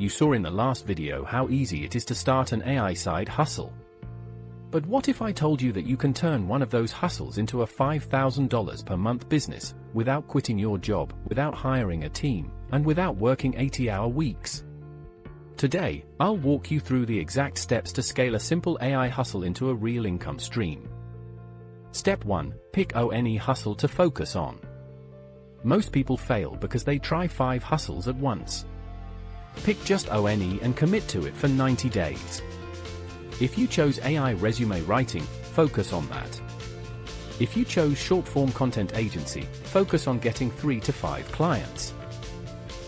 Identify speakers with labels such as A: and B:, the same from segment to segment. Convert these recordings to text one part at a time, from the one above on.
A: you saw in the last video how easy it is to start an AI side hustle. But what if I told you that you can turn one of those hustles into a $5,000 per month business, without quitting your job, without hiring a team, and without working 80-hour weeks? Today, I'll walk you through the exact steps to scale a simple AI hustle into a real income stream. Step 1. Pick one hustle to focus on. Most people fail because they try 5 hustles at once. Pick just one and commit to it for 90 days. If you chose AI resume writing, focus on that. If you chose short-form content agency, focus on getting 3 to 5 clients.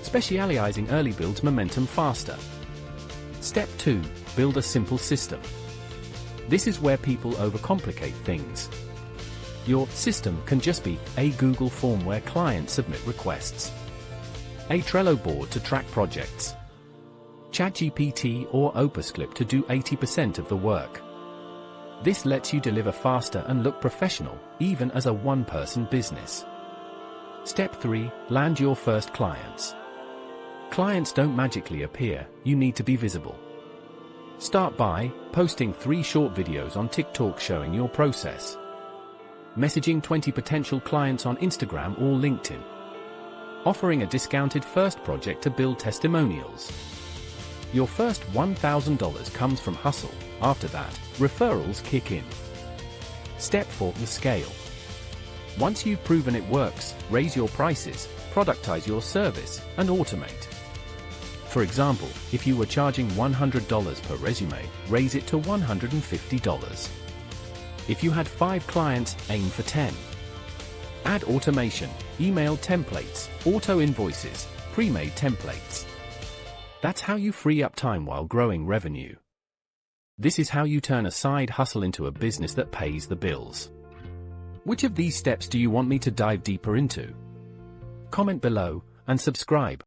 A: Specializing early builds momentum faster. Step 2. Build a simple system. This is where people overcomplicate things. Your system can just be a Google form where clients submit requests, a Trello board to track projects, ChatGPT or OpenScript to do 80% of the work. This lets you deliver faster and look professional, even as a one-person business. Step 3. Land your first clients. Clients don't magically appear, you need to be visible. Start by posting 3 short videos on TikTok showing your process. Messaging 20 potential clients on Instagram or LinkedIn. Offering a discounted first project to build testimonials. Your first $1,000 comes from hustle. After that, referrals kick in. Step 4. The scale. Once you've proven it works, raise your prices, productize your service, and automate. For example, if you were charging $100 per resume, raise it to $150. If you had 5 clients, aim for 10. Add automation, email templates, auto invoices, pre-made templates. That's how you free up time while growing revenue. This is how you turn a side hustle into a business that pays the bills. Which of these steps do you want me to dive deeper into? Comment below and subscribe.